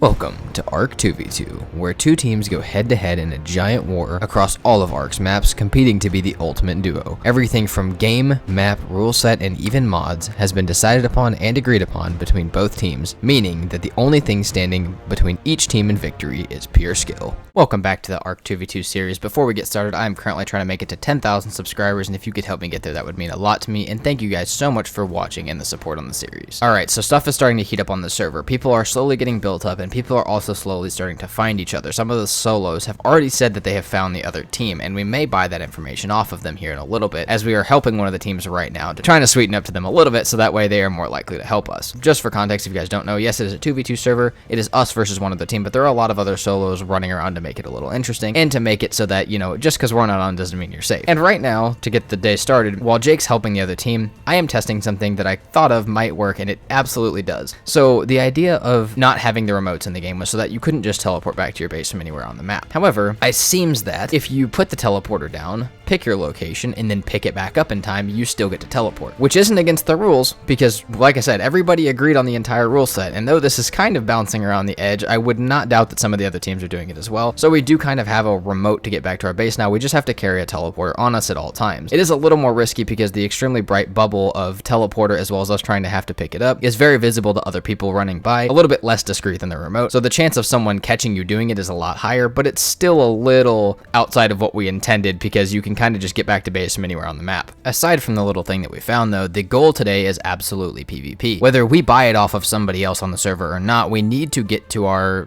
Welcome to Ark 2v2, where two teams go head-to-head in a giant war across all of Ark's maps, competing to be the ultimate duo. Everything from game, map, rule set, and even mods has been decided upon and agreed upon between both teams, meaning that the only thing standing between each team and victory is pure skill. Welcome back to the Ark 2v2 series. Before we get started, I'm currently trying to make it to 10,000 subscribers, and if you could help me get there, that would mean a lot to me, and thank you guys so much for watching and the support on the series. Alright, so stuff is starting to heat up on the server. People are slowly getting built up, and people are also slowly starting to find each other. Some of the solos have already said that they have found the other team, and we may buy that information off of them here in a little bit, as we are helping one of the teams right now, trying to sweeten up to them a little bit so that way they are more likely to help us. Just for context, if you guys don't know, yes, it is a 2v2 server. It is us versus one other team, but there are a lot of other solos running around to make it a little interesting, and to make it so that, you know, just because we're not on doesn't mean you're safe. And right now, to get the day started, while Jake's helping the other team, I am testing something that I thought of might work, and it absolutely does. So the idea of not having the remotes in the game was so that you couldn't just teleport back to your base from anywhere on the map. However, it seems that if you put the teleporter down, pick your location, and then pick it back up in time, you still get to teleport, which isn't against the rules because, like I said, everybody agreed on the entire rule set, and though this is kind of bouncing around the edge, I would not doubt that some of the other teams are doing it as well. So we do kind of have a remote to get back to our base now. We just have to carry a teleporter on us at all times. It is a little more risky because the extremely bright bubble of teleporter, as well as us trying to have to pick it up, is very visible to other people running by, a little bit less discreet than the remote, so the chance of someone catching you doing it is a lot higher, but it's still a little outside of what we intended because you can kind of just get back to base from anywhere on the map. Aside from the little thing that we found though, the goal today is absolutely PvP. Whether we buy it off of somebody else on the server or not, we need to get to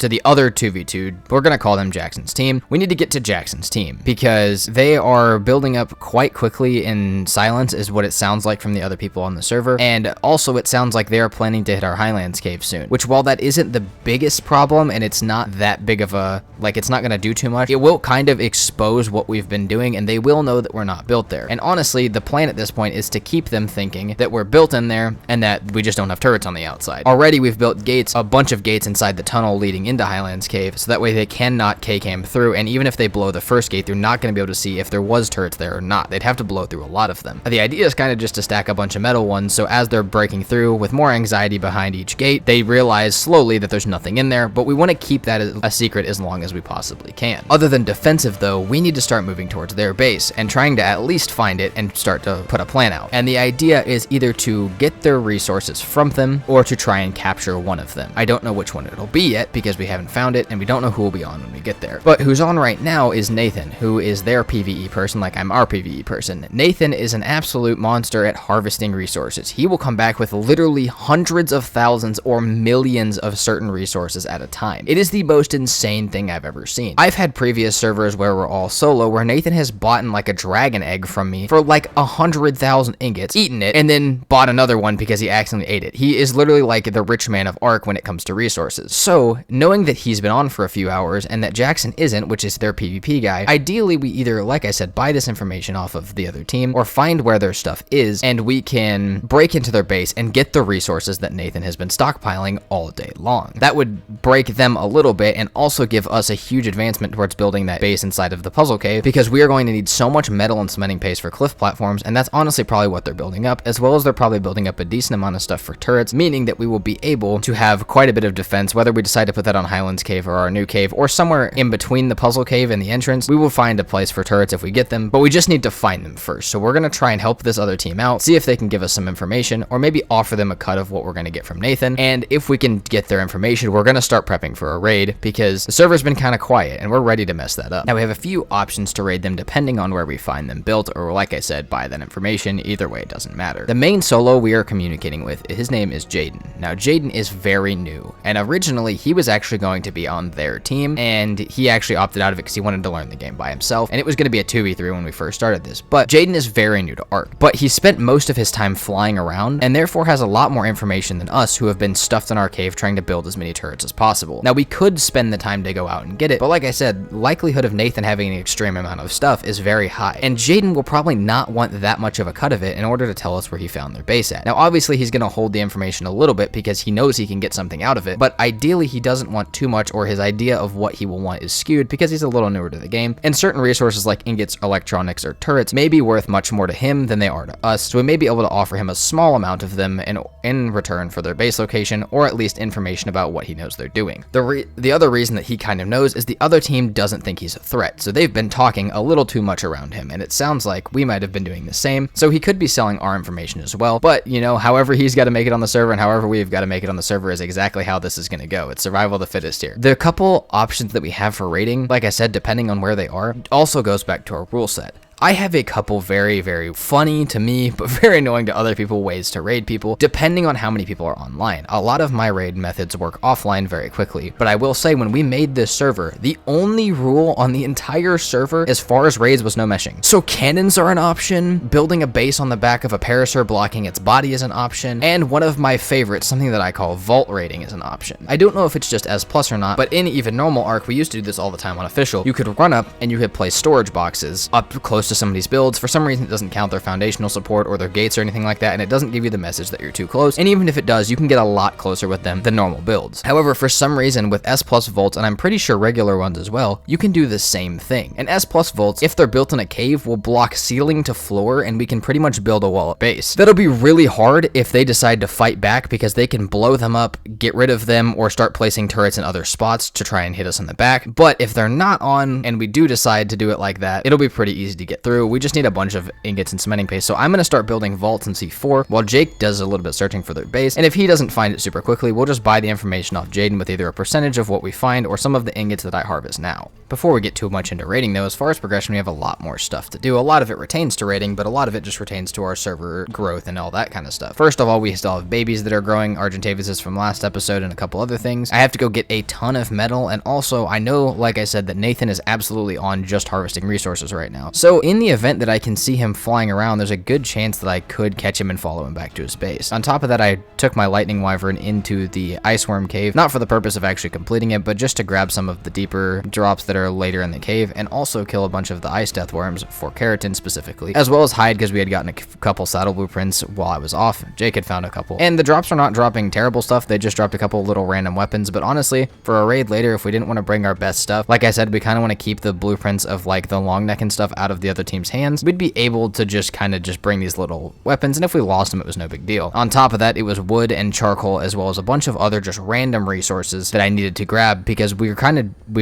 the other 2v2, we're gonna call them Jackson's team. We need to get to Jackson's team because they are building up quite quickly in silence is what it sounds like from the other people on the server, and also it sounds like they are planning to hit our Highlands cave soon, which while that isn't the biggest problem and it's not that big of a, like, it's not gonna do too much, it will kind of expose what we've been doing and they will know that we're not built there. And honestly, the plan at this point is to keep them thinking that we're built in there and that we just don't have turrets on the outside. Already we've built gates, a bunch of gates inside the tunnel leading into Highlands cave, so that way they cannot K-cam through, and even if they blow the first gate, they're not gonna be able to see if there was turrets there or not. They'd have to blow through a lot of them. The idea is kind of just to stack a bunch of metal ones, so as they're breaking through with more anxiety behind each gate, they realize slowly that there's nothing in there, but we want to keep that as a secret as long as we possibly can. Other than defensive though, we need to start moving towards their base and trying to at least find it and start to put a plan out. And the idea is either to get their resources from them or to try and capture one of them. I don't know which one it'll be yet because we haven't found it and we don't know who will be on when we get there. But who's on right now is Nathan, who is their PvE person like I'm our PvE person. Nathan is an absolute monster at harvesting resources. He will come back with literally hundreds of thousands or millions of certain resources at a time. It is the most insane thing I've ever seen. I've had previous servers where we're all solo where Nathan has bought like a dragon egg from me for like 100,000 ingots, eaten it, and then bought another one because he accidentally ate it. He is literally like the rich man of Ark when it comes to resources. So knowing that he's been on for a few hours and that Jackson isn't, which is their PvP guy, ideally we either, like I said, buy this information off of the other team or find where their stuff is and we can break into their base and get the resources that Nathan has been stockpiling all day long. That would break them a little bit and also give us a huge advancement towards building that base inside of the puzzle cave because we are going to need so much metal and cementing paste for cliff platforms, and that's honestly probably what they're building up, as well as they're probably building up a decent amount of stuff for turrets, meaning that we will be able to have quite a bit of defense, whether we decide to put that on Highlands cave or our new cave or somewhere in between the puzzle cave and the entrance. We will find a place for turrets if we get them, but we just need to find them first. So we're going to try and help this other team out, see if they can give us some information or maybe offer them a cut of what we're going to get from Nathan, and if we can get their information, we're going to start prepping for a raid because the server's been kind of quiet and we're ready to mess that up. Now we have a few options to raid them depending on where we find them built, or like I said, buy that information. Either way, it doesn't matter. The main solo we are communicating with, his name is Jaden. Now Jaden is very new, and originally he was actually going to be on their team, and he actually opted out of it because he wanted to learn the game by himself, and it was going to be a 2v3 when we first started this. But Jaden is very new to Ark, but he spent most of his time flying around and therefore has a lot more information than us who have been stuffed in our cave trying to build as many turrets as possible. Now we could spend the time to go out and get it, but like I said, likelihood of Nathan having an extreme amount of stuff is very high, and Jaden will probably not want that much of a cut of it in order to tell us where he found their base at. Now obviously he's going to hold the information a little bit because he knows he can get something out of it, but ideally he doesn't want too much, or his idea of what he will want is skewed because he's a little newer to the game, and certain resources like ingots, electronics, or turrets may be worth much more to him than they are to us, so we may be able to offer him a small amount of them in return for their base location, or at least information about what he knows they're doing. The other reason that he kind of knows is the other team doesn't think he's a threat, so they've been talking a little too much around him, and it sounds like we might have been doing the same, so he could be selling our information as well. But, you know, however he's got to make it on the server and however we've got to make it on the server is exactly how this is going to go. It's survival of the fittest here. The couple options that we have for raiding, like I said, depending on where they are, also goes back to our rule set. I have a couple very, very funny to me, but very annoying to other people ways to raid people, depending on how many people are online. A lot of my raid methods work offline very quickly, but I will say when we made this server, the only rule on the entire server as far as raids was no meshing. So cannons are an option, building a base on the back of a parasaur blocking its body is an option, and one of my favorites, something that I call vault raiding, is an option. I don't know if it's just S+ or not, but in even normal Ark, we used to do this all the time on official. You could run up and you could place storage boxes up close to somebody's builds. For some reason, it doesn't count their foundational support or their gates or anything like that, and it doesn't give you the message that you're too close. And even if it does, you can get a lot closer with them than normal builds. However, for some reason, with S+ vaults, and I'm pretty sure regular ones as well, you can do the same thing. And S+ vaults, if they're built in a cave, will block ceiling to floor, and we can pretty much build a wall at base. That'll be really hard if they decide to fight back, because they can blow them up, get rid of them, or start placing turrets in other spots to try and hit us in the back. But if they're not on, and we do decide to do it like that, it'll be pretty easy to get through. We just need a bunch of ingots and cementing paste. So I'm going to start building vaults in C4 while Jake does a little bit searching for their base. And if he doesn't find it super quickly, we'll just buy the information off Jaden with either a percentage of what we find or some of the ingots that I harvest now. Before we get too much into raiding though, as far as progression, we have a lot more stuff to do. A lot of it retains to raiding, but a lot of it just retains to our server growth and all that kind of stuff. First of all, we still have babies that are growing, Argentavises from last episode, and a couple other things. I have to go get a ton of metal, and also I know, like I said, that Nathan is absolutely on just harvesting resources right now. So in the event that I can see him flying around, there's a good chance that I could catch him and follow him back to his base. On top of that, I took my lightning wyvern into the ice worm cave, not for the purpose of actually completing it, but just to grab some of the deeper drops that are later in the cave, and also kill a bunch of the ice death worms for keratin specifically, as well as hide, because we had gotten a couple saddle blueprints while I was off. Jake had found a couple, and the drops are not dropping terrible stuff. They just dropped a couple little random weapons, but honestly, for a raid later, if we didn't want to bring our best stuff, like I said, we kind of want to keep the blueprints of like the long neck and stuff out of the other team's hands. We'd be able to just kind of just bring these little weapons, and if we lost them, it was no big deal. On top of that, it was wood and charcoal, as well as a bunch of other just random resources that I needed to grab, because we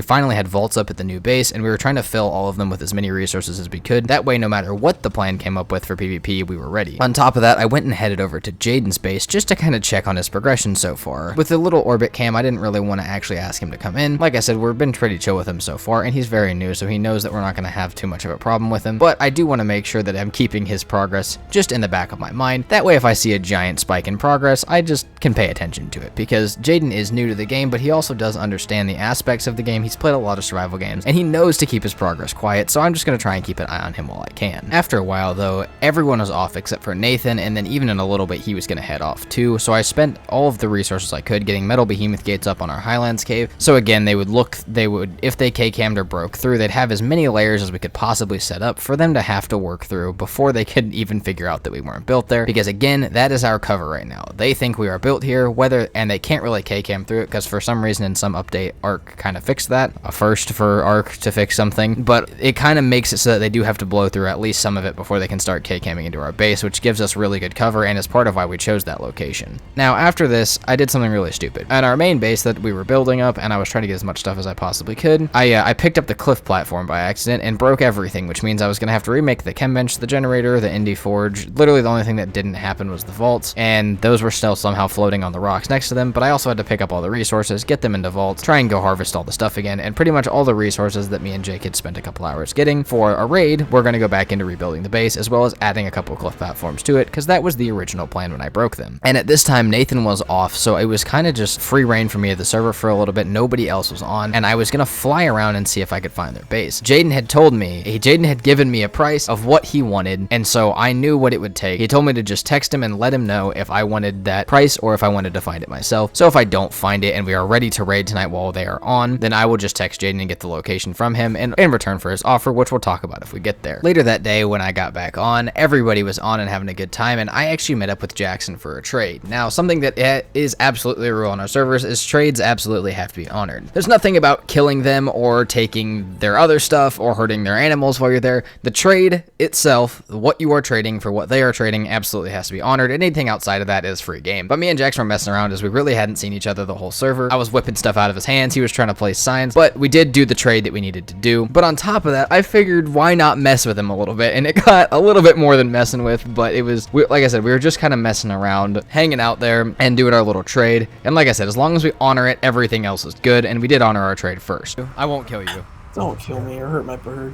finally had vaults up at the new base, and we were trying to fill all of them with as many resources as we could. That way, no matter what the plan came up with for PvP, we were ready. On top of that, I went and headed over to Jaden's base just to kind of check on his progression so far. With the little orbit cam, I didn't really want to actually ask him to come in. Like I said, we've been pretty chill with him so far, and he's very new, so he knows that we're not going to have too much of a problem with him. But I do want to make sure that I'm keeping his progress just in the back of my mind. That way, if I see a giant spike in progress, I just can pay attention to it, because Jaden is new to the game, but he also does understand the aspects of the game. He's played a lot of survival games, and he knows to keep his progress quiet, so I'm just going to try and keep an eye on him while I can. After a while, though, everyone was off except for Nathan, and then even in a little bit, he was going to head off too, so I spent all of the resources I could getting metal behemoth gates up on our Highlands cave. So again, if they K-cammed or broke through, they'd have as many layers as we could possibly set up for them to have to work through before they could even figure out that we weren't built there, because again, that is our cover right now. They think we are built here, and they can't really K-cam through it, because for some reason in some update, Ark kind of fixed that. A first for Ark to fix something, but it kind of makes it so that they do have to blow through at least some of it before they can start K-camming into our base, which gives us really good cover, and is part of why we chose that location. Now, after this, I did something really stupid. At our main base that we were building up, and I was trying to get as much stuff as I possibly could, I picked up the cliff platform by accident and broke everything, which means I was going to have to remake the chem bench, the generator, the indie forge. Literally the only thing that didn't happen was the vaults, and those were still somehow floating on the rocks next to them, but I also had to pick up all the resources, get them into vaults, try and go harvest all the stuff again, and pretty much all the resources that me and Jake had spent a couple hours getting for a raid, we're going to go back into rebuilding the base, as well as adding a couple cliff platforms to it, because that was the original plan when I broke them. And at this time, Nathan was off, so it was kind of just free reign for me at the server for a little bit. Nobody else was on, and I was going to fly around and see if I could find their base. Jaden had given me a price of what he wanted, and so I knew what it would take. He told me to just text him and let him know if I wanted that price or if I wanted to find it myself. So if I don't find it and we are ready to raid tonight while they are on, then I will just text Jaden and get the location from him in return for his offer, which we'll talk about if we get there. Later that day, when I got back on, everybody was on and having a good time, and I actually met up with Jackson for a trade. Now, something that is absolutely a rule on our servers is trades absolutely have to be honored. There's nothing about killing them or taking their other stuff or hurting their animals while you're there. where the trade itself, what you are trading for what they are trading, absolutely has to be honored. Anything outside of that is free game. But me and Jackson were messing around as we really hadn't seen each other the whole server. I was whipping stuff out of his hands. He was trying to place signs, but we did do the trade that we needed to do. But on top of that, I figured why not mess with him a little bit, and it got a little bit more than messing with, but it was, like I said, we were just kind of messing around, hanging out there and doing our little trade. And like I said, as long as we honor it, everything else is good, and we did honor our trade first. I won't kill you. Don't kill me or hurt my bird.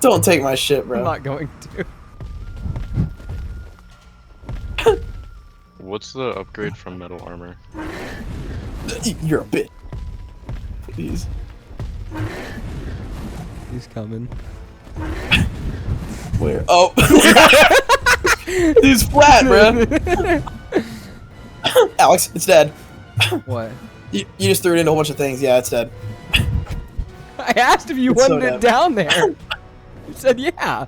Don't take my shit, bro. I'm not going to. What's the upgrade from metal armor? You're a bitch. Please. He's coming. Where? Oh! He's flat, bro. Alex, it's dead. What? You just threw it into a whole bunch of things. Yeah, it's dead. I asked if you It's so wanted it dead. down there. You said yeah.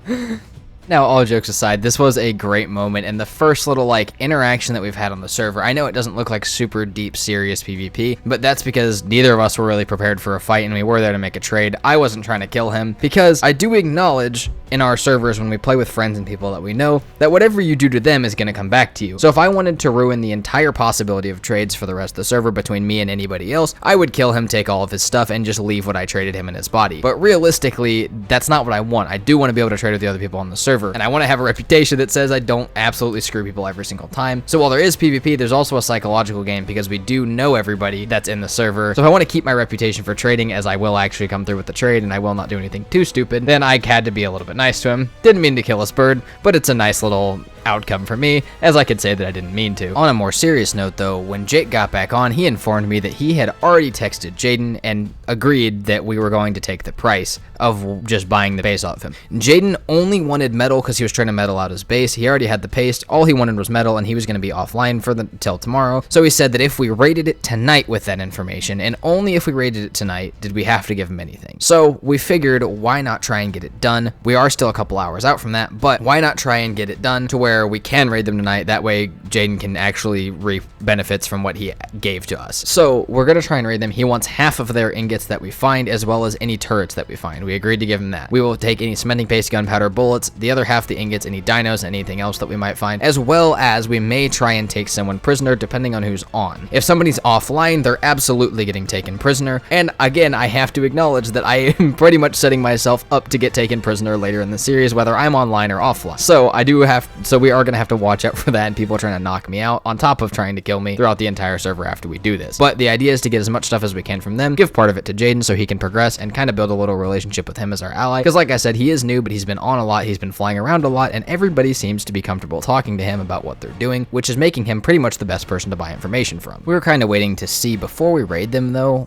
Now, all jokes aside, this was a great moment and the first little, like, interaction that we've had on the server. I know it doesn't look like super deep, serious PvP, but that's because neither of us were really prepared for a fight and we were there to make a trade. I wasn't trying to kill him because I do acknowledge in our servers when we play with friends and people that we know that whatever you do to them is going to come back to you. So if I wanted to ruin the entire possibility of trades for the rest of the server between me and anybody else, I would kill him, take all of his stuff, and just leave what I traded him in his body. But realistically, that's not what I want. I do want to be able to trade with the other people on the server, and I want to have a reputation that says I don't absolutely screw people every single time. So while there is PvP, there's also a psychological game because we do know everybody that's in the server. So if I want to keep my reputation for trading, as I will actually come through with the trade and I will not do anything too stupid, then I had to be a little bit nice to him. Didn't mean to kill his bird, but it's a nice little outcome for me, as I could say that I didn't mean to. On a more serious note though, when Jake got back on, he informed me that he had already texted Jaden and agreed that we were going to take the price of just buying the base off him. Jaden only wanted metal because he was trying to metal out his base. He already had the paste. All he wanted was metal, and he was going to be offline for till tomorrow. So he said that if we raided it tonight with that information, and only if we raided it tonight, did we have to give him anything. So we figured, why not try and get it done? We are still a couple hours out from that, but why not try and get it done to where we can raid them tonight? That way Jaden can actually reap benefits from what he gave to us. So we're going to try and raid them. He wants half of their ingots that we find, as well as any turrets that we find. We agreed to give him that. We will take any cementing paste, gunpowder, bullets, the other half the ingots, any dinos, anything else that we might find, as well as we may try and take someone prisoner depending on who's on. If somebody's offline, they're absolutely getting taken prisoner. And again, I have to acknowledge that I am pretty much setting myself up to get taken prisoner later in the series, whether I'm online or offline. So we are going to have to watch out for that and people trying to knock me out on top of trying to kill me throughout the entire server after we do this. But the idea is to get as much stuff as we can from them, give part of it to Jaden so he can progress and kind of build a little relationship with him as our ally. Because like I said, he is new, but he's been on a lot, he's been flying around a lot, and everybody seems to be comfortable talking to him about what they're doing, which is making him pretty much the best person to buy information from. We were kind of waiting to see before we raid them though,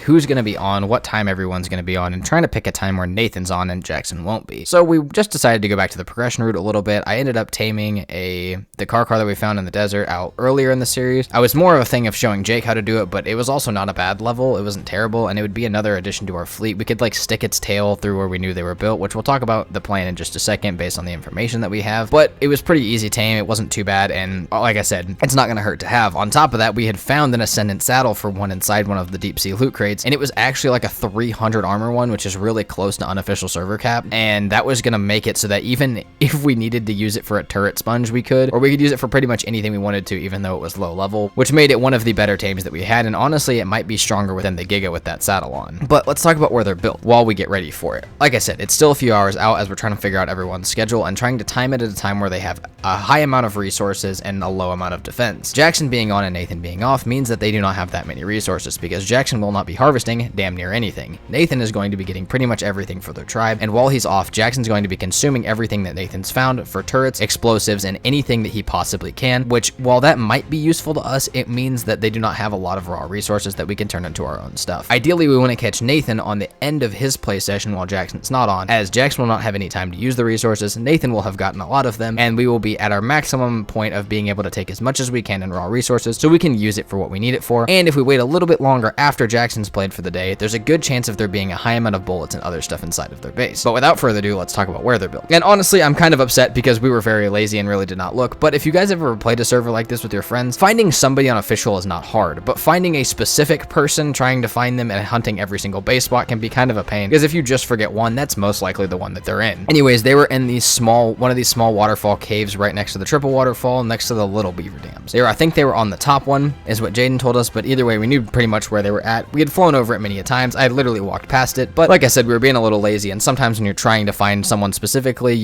who's going to be on, what time everyone's going to be on, and trying to pick a time where Nathan's on and Jackson won't be. So we just decided to go back to the progression route a little bit. I ended up taming the car that we found in the desert out earlier in the series. I was more of a thing of showing Jake how to do it, but it was also not a bad level. It wasn't terrible, and it would be another addition to our fleet. We could like stick its tail through where we knew they were built, which we'll talk about the plan in just a second based on the information that we have. But it was pretty easy tame. It wasn't too bad, and like I said, it's not going to hurt to have. On top of that, we had found an Ascendant saddle for one inside one of the deep sea loot crates, and it was actually like a 300 armor one, which is really close to unofficial server cap, and that was going to make it so that even if we needed to use it for a turret sponge, we could, or we could use it for pretty much anything we wanted to, even though it was low level, which made it one of the better tames that we had, and honestly, it might be stronger within the Giga with that saddle on. But let's talk about where they're built while we get ready for it. Like I said, it's still a few hours out as we're trying to figure out everyone's schedule and trying to time it at a time where they have a high amount of resources and a low amount of defense. Jackson being on and Nathan being off means that they do not have that many resources because Jackson will not be harvesting damn near anything. Nathan is going to be getting pretty much everything for their tribe, and while he's off, Jackson's going to be consuming everything that Nathan's found for turrets, explosives, and anything that he possibly can, which while that might be useful to us, it means that they do not have a lot of raw resources that we can turn into our own stuff. Ideally, we want to catch Nathan on the end of his play session while Jackson's not on, as Jackson will not have any time to use the resources, Nathan will have gotten a lot of them, and we will be at our maximum point of being able to take as much as we can in raw resources so we can use it for what we need it for. And if we wait a little bit longer after Jackson's played for the day, there's a good chance of there being a high amount of bullets and other stuff inside of their base. But without further ado, let's talk about where they're built. And honestly, I'm kind of upset because we were very lazy lazy and really did not look. But if you guys ever played a server like this with your friends, finding somebody on official is not hard, but finding a specific person, trying to find them and hunting every single base spot can be kind of a pain, because if you just forget one, that's most likely the one that they're in. Anyways, they were in one of these small waterfall caves right next to the triple waterfall, next to the little beaver dams. I think they were on the top one, is what Jaden told us, but either way, we knew pretty much where they were at. We had flown over it many a times. I had literally walked past it, but like I said, we were being a little lazy, and sometimes when you're trying to find someone specifically,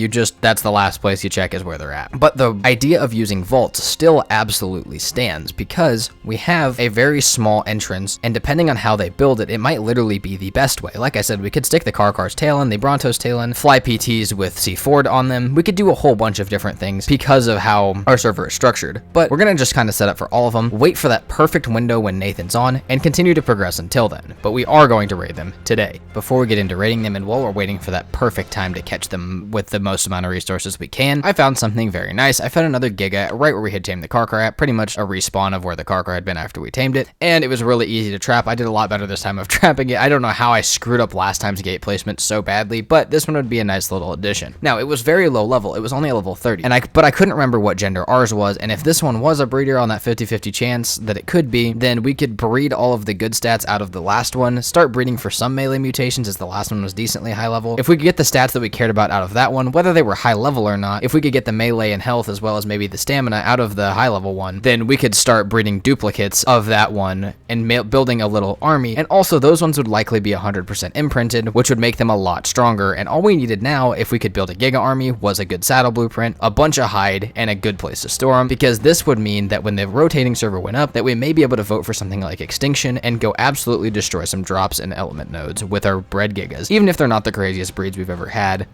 that's the last place you check is where they're at. But the idea of using vaults still absolutely stands, because we have a very small entrance, and depending on how they build it, it might literally be the best way. Like I said, we could stick the car's tail in, the Bronto's tail in, fly PTs with C4 on them. We could do a whole bunch of different things because of how our server is structured, but we're gonna just kind of set up for all of them, wait for that perfect window when Nathan's on, and continue to progress until then. But we are going to raid them today. Before we get into raiding them, and while we're waiting for that perfect time to catch them with the most amount of resources we can, I found something very nice. I found another Giga right where we had tamed the car at, pretty much a respawn of where the car had been after we tamed it, and it was really easy to trap. I did a lot better this time of trapping it. I don't know how I screwed up last time's gate placement so badly, but this one would be a nice little addition. Now, it was very low level. It was only a level 30, but I couldn't remember what gender ours was, and if this one was a breeder on that 50-50 chance that it could be, then we could breed all of the good stats out of the last one, start breeding for some melee mutations as the last one was decently high level. If we could get the stats that we cared about out of that one, whether they were high level or not, if we could get the melee and health as well as maybe the stamina out of the high level one, then we could start breeding duplicates of that one and building a little army, and also those ones would likely be 100% imprinted, which would make them a lot stronger, and all we needed now, if we could build a Giga army, was a good saddle blueprint, a bunch of hide, and a good place to store them, because this would mean that when the rotating server went up, that we may be able to vote for something like Extinction and go absolutely destroy some drops and element nodes with our bred Gigas, even if they're not the craziest breeds we've ever had,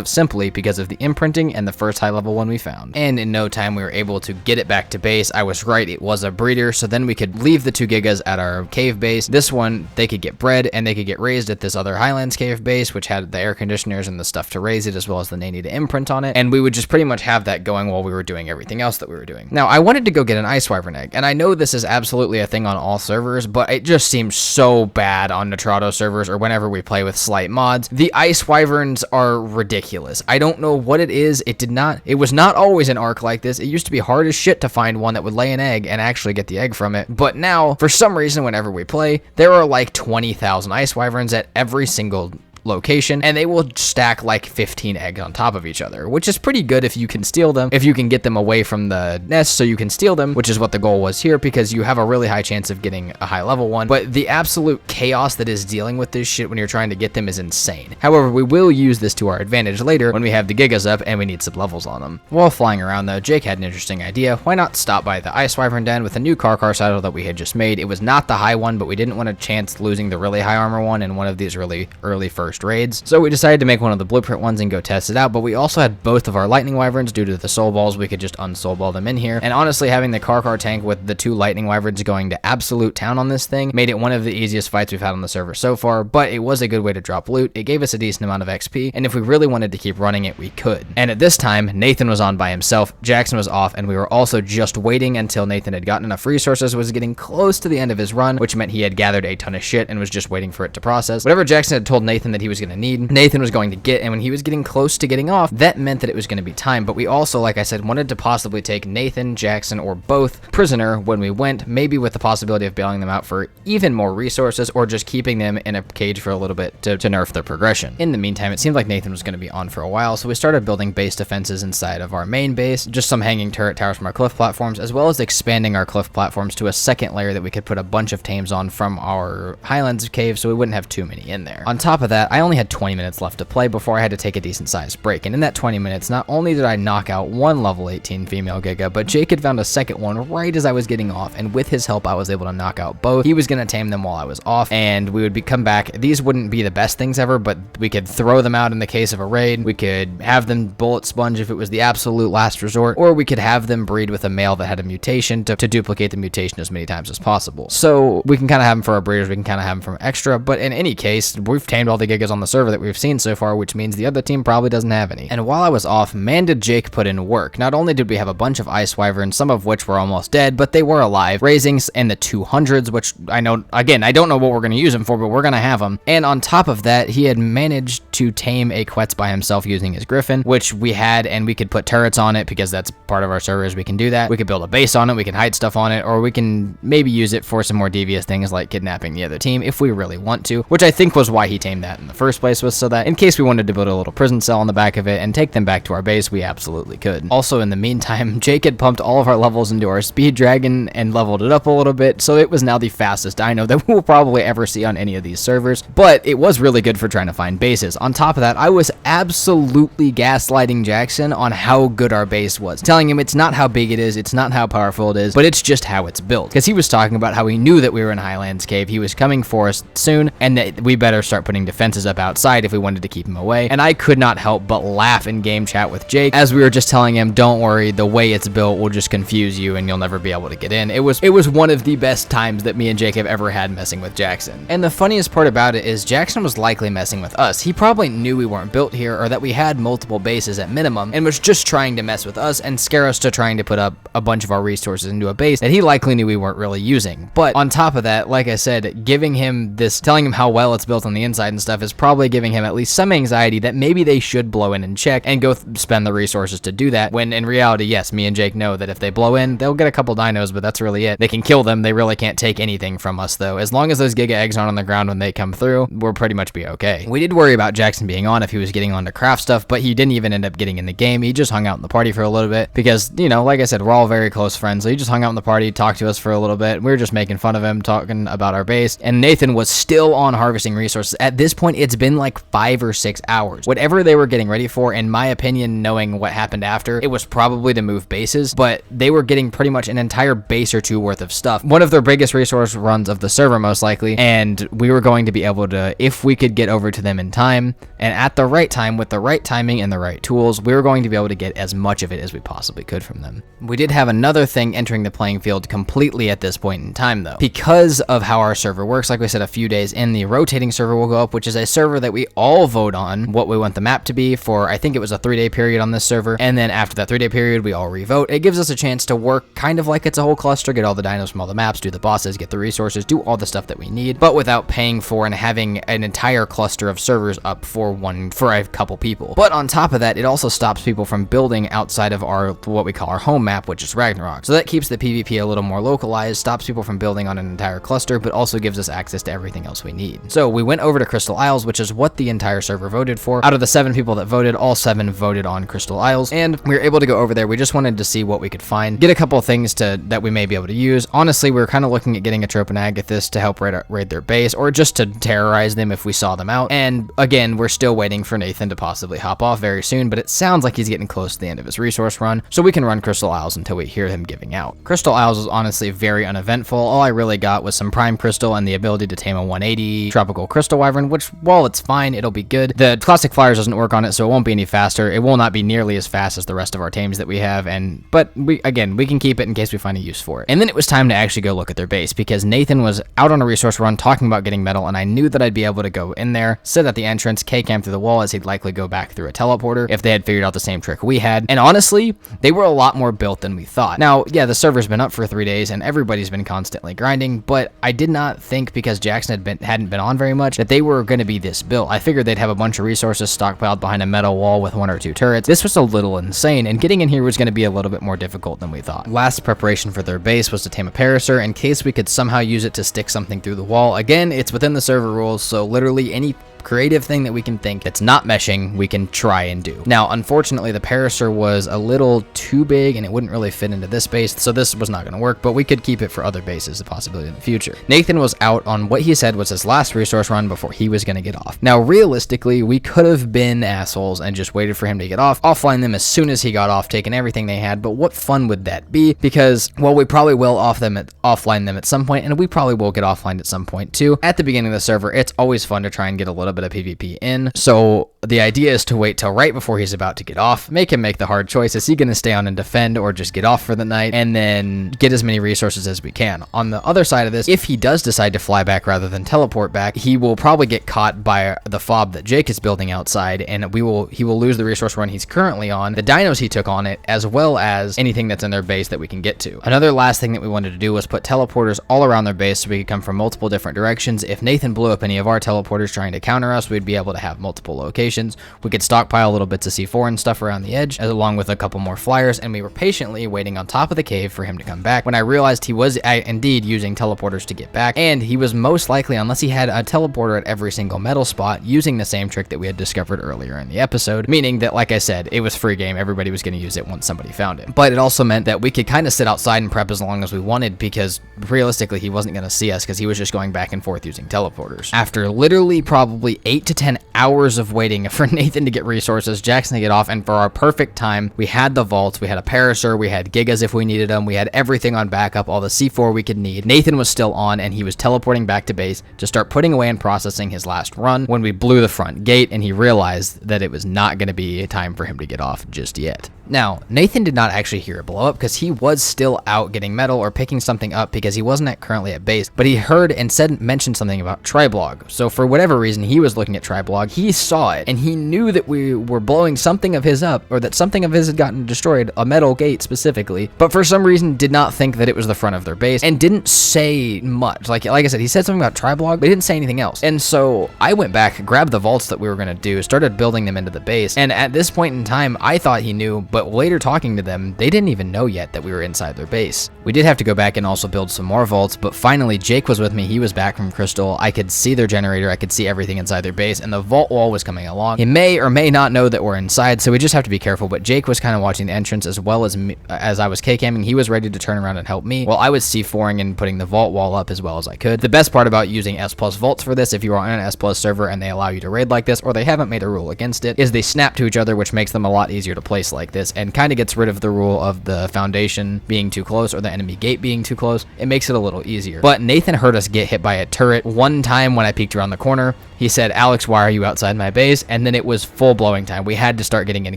simply because of the imprinting and the first high level one we found. And in no time, we were able to get it back to base. I was right, it was a breeder, so then we could leave the 2 Gigas at our cave base. This one, they could get bred and they could get raised at this other Highlands cave base, which had the air conditioners and the stuff to raise it, as well as the nanny to imprint on it, and we would just pretty much have that going while we were doing everything else that we were doing. Now, I wanted to go get an ice wyvern egg, and I know this is absolutely a thing on all servers, but it just seems so bad on Nitrado servers or whenever we play with slight mods. The ice wyverns are ridiculous. I don't know what it is. It was not always an Ark like this. It used to be hard as shit to find one that would lay an egg and actually get the egg from it, but now, for some reason, whenever we play, there are like 20,000 ice wyverns at every single location, and they will stack like 15 eggs on top of each other, which is pretty good if you can steal them, if you can get them away from the nest so you can steal them, which is what the goal was here, because you have a really high chance of getting a high level one. But the absolute chaos that is dealing with this shit when you're trying to get them is insane. However, we will use this to our advantage later when we have the Gigas up and we need some levels on them. While flying around though, Jake had an interesting idea. Why not stop by the Ice Wyvern Den with a new car saddle that we had just made? It was not the high one, but we didn't want to chance losing the really high armor one in one of these really early first raids, so we decided to make one of the blueprint ones and go test it out. But we also had both of our lightning wyverns. Due to the soul balls, we could just unsoul ball them in here, and honestly, having the car tank with the 2 lightning wyverns going to absolute town on this thing made it one of the easiest fights we've had on the server so far. But it was a good way to drop loot. It gave us a decent amount of XP, and if we really wanted to keep running it, we could. And at this time, Nathan was on by himself, Jackson was off, and we were also just waiting until Nathan had gotten enough resources, was getting close to the end of his run, which meant he had gathered a ton of shit and was just waiting for it to process. Whatever Jackson had told Nathan that he was going to need, Nathan was going to get, and when he was getting close to getting off, that meant that it was going to be time. But we also, like I said, wanted to possibly take Nathan, Jackson, or both prisoner when we went, maybe with the possibility of bailing them out for even more resources, or just keeping them in a cage for a little bit to nerf their progression. In the meantime, it seemed like Nathan was going to be on for a while, so we started building base defenses inside of our main base, just some hanging turret towers from our cliff platforms, as well as expanding our cliff platforms to a second layer that we could put a bunch of tames on from our Highlands cave, so we wouldn't have too many in there. On top of that, I only had 20 minutes left to play before I had to take a decent sized break, and in that 20 minutes, not only did I knock out one level 18 female Giga, but Jake had found a second one right as I was getting off, and with his help, I was able to knock out both. He was going to tame them while I was off, and we would come back. These wouldn't be the best things ever, but we could throw them out in the case of a raid. We could have them bullet sponge if it was the absolute last resort, or we could have them breed with a male that had a mutation to duplicate the mutation as many times as possible. So we can kind of have them for our breeders, we can kind of have them from extra, but in any case, we've tamed all the Gigas gigas on the server that we've seen so far, which means the other team probably doesn't have any. And while I was off, man did Jake put in work. Not only did we have a bunch of ice wyverns, some of which were almost dead, but they were alive, raising in the 200s, which I know, again, I don't know what we're going to use them for, but we're going to have them. And on top of that, he had managed to tame a Quetz by himself using his Griffin, which we had, and we could put turrets on it because that's part of our servers. We can do that. We could build a base on it, we can hide stuff on it, or we can maybe use it for some more devious things like kidnapping the other team if we really want to, which I think was why he tamed that in the first place, was so that in case we wanted to build a little prison cell on the back of it and take them back to our base, we absolutely could. Also, in the meantime, Jake had pumped all of our levels into our speed dragon and leveled it up a little bit, so it was now the fastest dino that we'll probably ever see on any of these servers, but it was really good for trying to find bases. On top of that, I was absolutely gaslighting Jackson on how good our base was, telling him it's not how big it is, it's not how powerful it is, but it's just how it's built, because he was talking about how he knew that we were in Highlands Cave, he was coming for us soon, and that we better start putting defenses up outside if we wanted to keep him away. And I could not help but laugh in game chat with Jake as we were just telling him, don't worry, the way it's built will just confuse you and you'll never be able to get in. It was one of the best times that me and Jake have ever had messing with Jackson. And the funniest part about it is Jackson was likely messing with us. He probably knew we weren't built here or that we had multiple bases at minimum and was just trying to mess with us and scare us to trying to put up a bunch of our resources into a base that he likely knew we weren't really using. But on top of that, like I said, giving him this, telling him how well it's built on the inside and stuff is probably giving him at least some anxiety that maybe they should blow in and check and go spend the resources to do that, when in reality, yes, me and Jake know that if they blow in, they'll get a couple dinos, but that's really it. They can kill them, they really can't take anything from us though. As long as those Giga Eggs aren't on the ground when they come through, we'll pretty much be okay. We did worry about Jackson being on if he was getting on to craft stuff, but he didn't even end up getting in the game. He just hung out in the party for a little bit because, you know, like I said, we're all very close friends, so he just hung out in the party, talked to us for a little bit. We were just making fun of him, talking about our base, and Nathan was still on harvesting resources. At this point, it's been like 5 or 6 hours. Whatever they were getting ready for, in my opinion, knowing what happened after, it was probably to move bases, but they were getting pretty much an entire base or two worth of stuff. One of their biggest resource runs of the server, most likely, and we were going to be able to, if we could get over to them in time, and at the right time, with the right timing and the right tools, we were going to be able to get as much of it as we possibly could from them. We did have another thing entering the playing field completely at this point in time, though. Because of how our server works, like we said a few days in, the rotating server will go up, which is a server that we all vote on what we want the map to be for. I think it was a 3-day period on this server, and then after that 3-day period, we all revote. It gives us a chance to work kind of like it's a whole cluster, get all the dinos from all the maps, do the bosses, get the resources, do all the stuff that we need, but without paying for and having an entire cluster of servers up for a couple people. But on top of that, it also stops people from building outside of our, what we call our home map, which is Ragnarok. So that keeps the PvP a little more localized, stops people from building on an entire cluster, but also gives us access to everything else we need. So we went over to Crystal Isles, which is what the entire server voted for. Out of the 7 people that voted, all 7 voted on Crystal Isles, and we were able to go over there. We just wanted to see what we could find, get a couple of things that we may be able to use. Honestly, we were kind of looking at getting a Trope and Agathis to help raid their base, or just to terrorize them if we saw them out. And again, we're still waiting for Nathan to possibly hop off very soon, but it sounds like he's getting close to the end of his resource run, so we can run Crystal Isles until we hear him giving out. Crystal Isles was honestly very uneventful. All I really got was some Prime Crystal and the ability to tame a 180 Tropical Crystal Wyvern, which, while it's fine, it'll be good. The Classic Flyers doesn't work on it, so it won't be any faster. It will not be nearly as fast as the rest of our tames that we have, but we can keep it in case we find a use for it. And then it was time to actually go look at their base, because Nathan was out on a resource run talking about getting metal, and I knew that I'd be able to go in there, sit at the entrance, K-cam through the wall, as he'd likely go back through a teleporter if they had figured out the same trick we had. And honestly, they were a lot more built than we thought. Now, yeah, the server's been up for 3 days and everybody's been constantly grinding, but I did not think, because Jackson hadn't been on very much, that they were going to be this built. I figured they'd have a bunch of resources stockpiled behind a metal wall with 1 or 2 turrets. This was a little insane, and getting in here was going to be a little bit more difficult than we thought. Last preparation for their base was to tame a Parasaur in case we could somehow use it to stick something through the wall. Again, it's within the server rules, so literally any creative thing that we can think that's not meshing, we can try and do. Now, unfortunately, the Parasaur was a little too big and it wouldn't really fit into this base, so this was not going to work, but we could keep it for other bases, a possibility in the future. Nathan was out on what he said was his last resource run before he was going to get off. Now, realistically, we could have been assholes and just waited for him to get off, offline them as soon as he got off, taking everything they had, but what fun would that be? Because, well, we probably will offline them at some point, and we probably will get offlined at some point too. At the beginning of the server, it's always fun to try and get a little bit bit of PvP in. So the idea is to wait till right before he's about to get off, make him make the hard choice. Is he going to stay on and defend or just get off for the night, and then get as many resources as we can? On the other side of this, if he does decide to fly back rather than teleport back, he will probably get caught by the fob that Jake is building outside, and he will lose the resource run he's currently on, the dinos he took on it, as well as anything that's in their base that we can get to. Another last thing that we wanted to do was put teleporters all around their base so we could come from multiple different directions. If Nathan blew up any of our teleporters trying to counter us, we'd be able to have multiple locations. We could stockpile little bits of C4 and stuff around the edge, along with a couple more flyers, and we were patiently waiting on top of the cave for him to come back when I realized he was indeed using teleporters to get back, and he was most likely, unless he had a teleporter at every single metal spot, using the same trick that we had discovered earlier in the episode, meaning that, like I said, it was free game. Everybody was going to use it once somebody found it. But it also meant that we could kind of sit outside and prep as long as we wanted, because realistically he wasn't going to see us because he was just going back and forth using teleporters. After literally probably 8 to 10 hours of waiting for Nathan to get resources, Jackson to get off, and for our perfect time, we had the vaults, we had a Parasaur, we had Gigas if we needed them, we had everything on backup, all the C4 we could need. Nathan was still on, and he was teleporting back to base to start putting away and processing his last run when we blew the front gate, and he realized that it was not going to be time for him to get off just yet. Now, Nathan did not actually hear a blow up because he was still out getting metal or picking something up because he wasn't currently at base, but he heard and mentioned something about Triblog. So for whatever reason, he was looking at Triblog, he saw it, and he knew that we were blowing something of his up, or that something of his had gotten destroyed, a metal gate specifically, but for some reason did not think that it was the front of their base, and didn't say much. Like I said, he said something about Triblog, but he didn't say anything else. And so I went back, grabbed the vaults that we were going to do, started building them into the base, and at this point in time, I thought he knew, but later talking to them, they didn't even know yet that we were inside their base. We did have to go back and also build some more vaults, but finally Jake was with me. He was back from Crystal. I could see their generator, I could see everything inside their base, and the vault wall was coming along. He may or may not know that we're inside, so we just have to be careful, but Jake was kind of watching the entrance as well as me. As I was K-camming, he was ready to turn around and help me, while I was C4ing and putting the vault wall up as well as I could. The best part about using S+ vaults for this, if you are on an S+ server and they allow you to raid like this, or they haven't made a rule against it, is they snap to each other, which makes them a lot easier to place like this, and kind of gets rid of the rule of the foundation being too close or the enemy gate being too close. It makes it a little easier. But Nathan heard us get hit by a turret one time when I peeked around the corner. He said, "Alex, why are you outside my base?" And then it was full blowing time. We had to start getting in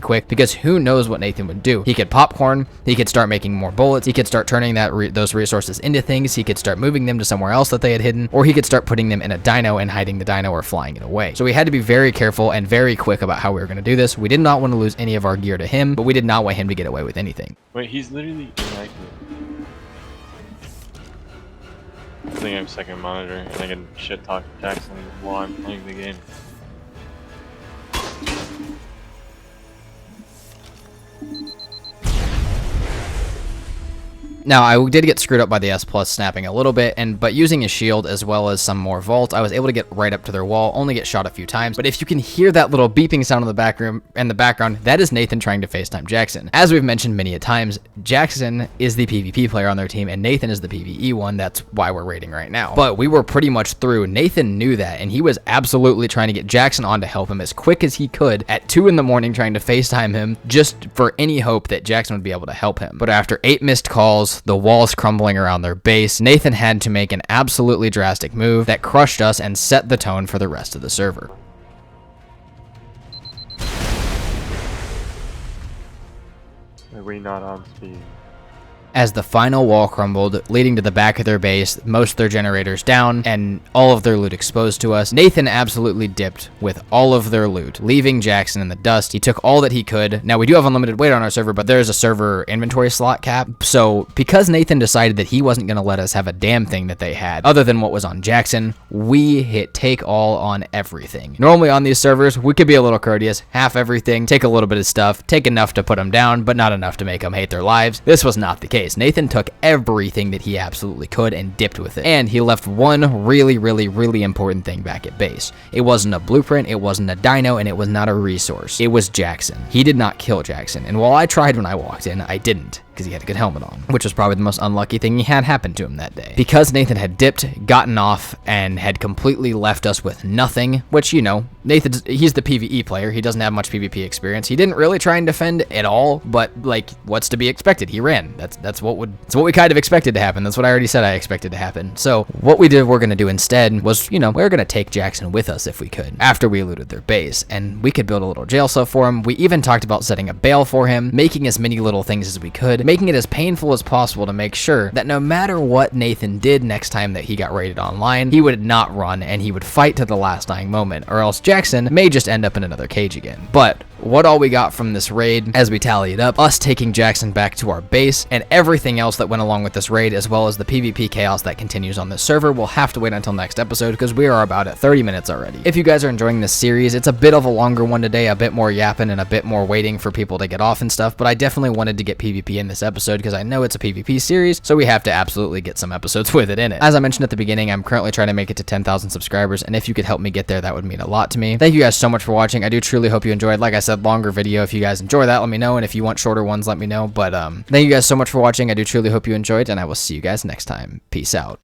quick because who knows what Nathan would do. He could popcorn, he could start making more bullets, he could start turning those resources into things, he could start moving them to somewhere else that they had hidden, or he could start putting them in a dino and hiding the dino or flying it away. So we had to be very careful and very quick about how we were going to do this. We did not want to lose any of our gear to him, but we did not want him to get away with anything. Wait, he's literally inactive. I think I have second monitor, and I can shit talk Jackson while I'm playing the game. Now, I did get screwed up by the S+ snapping a little bit, but using a shield as well as some more vault, I was able to get right up to their wall, only get shot a few times. But if you can hear that little beeping sound in the background, that is Nathan trying to FaceTime Jackson. As we've mentioned many a times, Jackson is the PvP player on their team, and Nathan is the PvE one. That's why we're raiding right now. But we were pretty much through. Nathan knew that, and he was absolutely trying to get Jackson on to help him as quick as he could at 2 in the morning, trying to FaceTime him just for any hope that Jackson would be able to help him. But after 8 missed calls, the walls crumbling around their base, Nathan had to make an absolutely drastic move that crushed us and set the tone for the rest of the server. Are we not on speed? As the final wall crumbled, leading to the back of their base, most of their generators down, and all of their loot exposed to us, Nathan absolutely dipped with all of their loot, leaving Jackson in the dust. He took all that he could. Now, we do have unlimited weight on our server, but there's a server inventory slot cap, so because Nathan decided that he wasn't going to let us have a damn thing that they had, other than what was on Jackson, we hit take all on everything. Normally on these servers, we could be a little courteous, half everything, take a little bit of stuff, take enough to put them down, but not enough to make them hate their lives. This was not the case. Nathan took everything that he absolutely could and dipped with it. And he left one really important thing back at base. It wasn't a blueprint, it wasn't a dino, and it was not a resource. It was Jackson. He did not kill Jackson. And while I tried when I walked in, I didn't. because he had a good helmet on, which was probably the most unlucky thing he had happen to him that day. Because Nathan had dipped, gotten off, and had completely left us with nothing, which, you know, Nathan, he's the PvE player. He doesn't have much PvP experience. He didn't really try and defend at all, but like, what's to be expected? He ran. That's what we kind of expected to happen. That's what I already said I expected to happen. So what we're gonna do instead was, you know, we're gonna take Jackson with us if we could, after we looted their base, and we could build a little jail cell for him. We even talked about setting a bail for him, making as many little things as we could, making it as painful as possible to make sure that no matter what Nathan did next time that he got raided online, he would not run and he would fight to the last dying moment, or else Jackson may just end up in another cage again. But what all we got from this raid, as we tally it up, us taking Jackson back to our base, and everything else that went along with this raid, as well as the PvP chaos that continues on this server, we'll have to wait until next episode because we are about at 30 minutes already. If you guys are enjoying this series, it's a bit of a longer one today, a bit more yapping and a bit more waiting for people to get off and stuff, but I definitely wanted to get PvP in this episode because I know it's a PvP series, so we have to absolutely get some episodes with it in it. As I mentioned at the beginning, I'm currently trying to make it to 10,000 subscribers, and if you could help me get there, that would mean a lot to me. Thank you guys so much for watching. I do truly hope you enjoyed. Like I said, longer video. If you guys enjoy that, let me know, and if you want shorter ones, let me know. But thank you guys so much for watching. I do truly hope you enjoyed, and I will see you guys next time. Peace out.